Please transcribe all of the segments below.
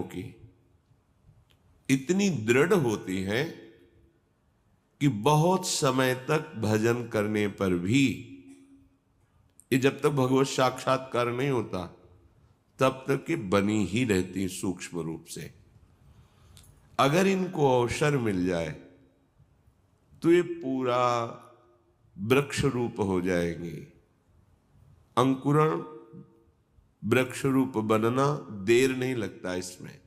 की इतनी दृढ़ होती हैं कि बहुत समय तक भजन करने पर भी, ये जब तक भगवत साक्षात्कार नहीं होता तब तक ये बनी ही रहती सूक्ष्म रूप से। अगर इनको अवसर मिल जाए तो ये पूरा वृक्ष रूप हो जाएंगे। अंकुरण वृक्ष रूप बनना देर नहीं लगता इसमें।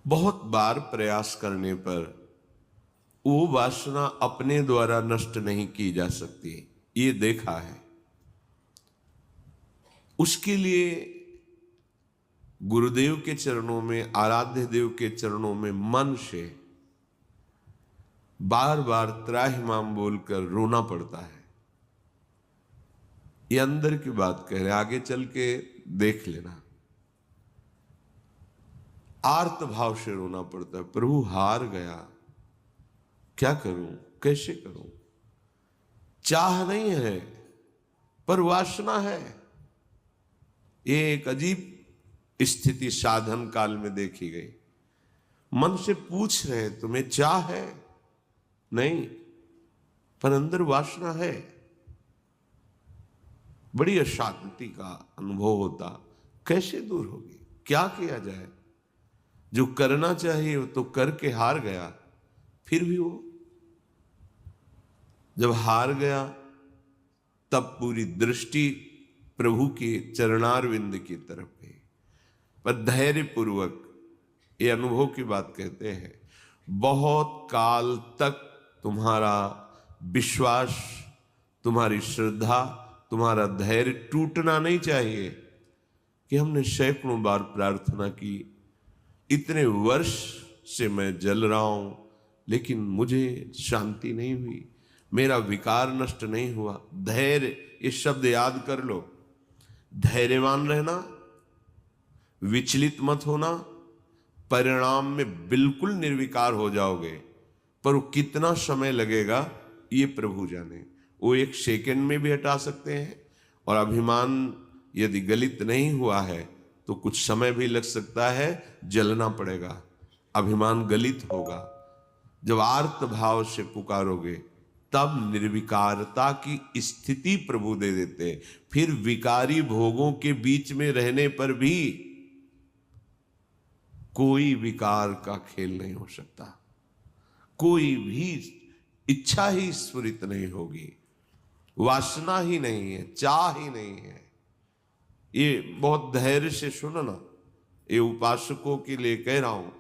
बहुत बार प्रयास करने पर वो वासना अपने द्वारा नष्ट नहीं की जा सकती, ये देखा है। उसके लिए गुरुदेव के चरणों में, आराध्य देव के चरणों में मन से बार बार त्राहिमाम बोलकर रोना पड़ता है। ये अंदर की बात कह रहे, आगे चल के देख लेना। आर्त भाव से रोना पड़ता है, प्रभु हार गया, क्या करूं, कैसे करूं। चाह नहीं है पर वासना है। ये एक अजीब स्थिति साधन काल में देखी गई। मन से पूछ रहे तुम्हें चाह है? नहीं, पर अंदर वासना है। बड़ी अशांति का अनुभव होता। कैसे दूर होगी, क्या किया जाए। जो करना चाहिए वो तो करके हार गया, फिर भी वो जब हार गया तब पूरी दृष्टि प्रभु के चरणारविंद की तरफ गई। पर धैर्य पूर्वक, ये अनुभव की बात कहते हैं, बहुत काल तक तुम्हारा विश्वास, तुम्हारी श्रद्धा, तुम्हारा धैर्य टूटना नहीं चाहिए। कि हमने सैकड़ों बार प्रार्थना की, इतने वर्ष से मैं जल रहा हूं लेकिन मुझे शांति नहीं हुई, मेरा विकार नष्ट नहीं हुआ। धैर्य, ये शब्द याद कर लो। धैर्यवान रहना, विचलित मत होना, परिणाम में बिल्कुल निर्विकार हो जाओगे। पर वो कितना समय लगेगा ये प्रभु जाने। वो एक सेकंड में भी हटा सकते हैं। और अभिमान यदि गलित नहीं हुआ है तो कुछ समय भी लग सकता है, जलना पड़ेगा, अभिमान गलित होगा। जब आर्त भाव से पुकारोगे तब निर्विकारता की स्थिति प्रभु दे देते हैं। फिर विकारी भोगों के बीच में रहने पर भी कोई विकार का खेल नहीं हो सकता, कोई भी इच्छा ही स्फुरित नहीं होगी, वासना ही नहीं है, चाह ही नहीं है। ये बहुत धैर्य से सुनो ना, ये उपासकों के लिए कह रहा हूं।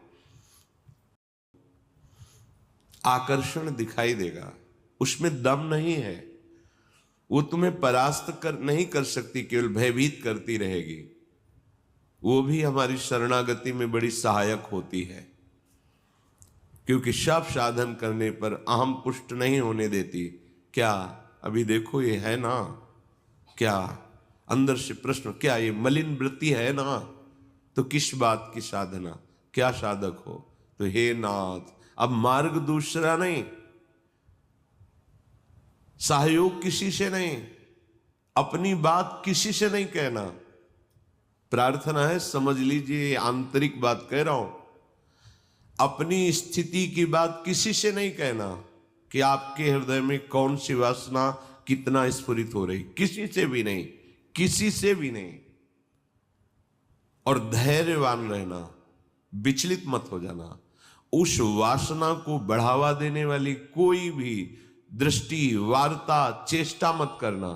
आकर्षण दिखाई देगा, उसमें दम नहीं है, वो तुम्हें परास्त नहीं कर सकती, केवल भयभीत करती रहेगी। वो भी हमारी शरणागति में बड़ी सहायक होती है, क्योंकि सब साधन करने पर अहम पुष्ट नहीं होने देती। क्या अभी देखो ये है ना, क्या अंदर से प्रश्न, क्या ये मलिन वृत्ति है ना, तो किस बात की साधना, क्या साधक हो। तो हे नाथ, अब मार्ग दूसरा नहीं, सहयोग किसी से नहीं, अपनी बात किसी से नहीं कहना। प्रार्थना है, समझ लीजिए, आंतरिक बात कह रहा हूं। अपनी स्थिति की बात किसी से नहीं कहना कि आपके हृदय में कौन सी वासना कितना स्फुरित हो रही, किसी से भी नहीं, किसी से भी नहीं। और धैर्यवान रहना, विचलित मत हो जाना। उस वासना को बढ़ावा देने वाली कोई भी दृष्टि, वार्ता, चेष्टा मत करना।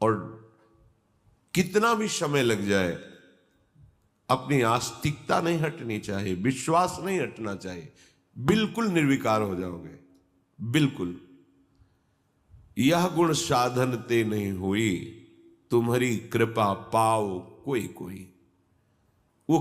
और कितना भी समय लग जाए, अपनी आस्तिकता नहीं हटनी चाहिए, विश्वास नहीं हटना चाहिए। बिल्कुल निर्विकार हो जाओगे, बिल्कुल। यह गुण साधन ते नहीं हुई, तुम्हारी कृपा पाओ कोई कोई। वो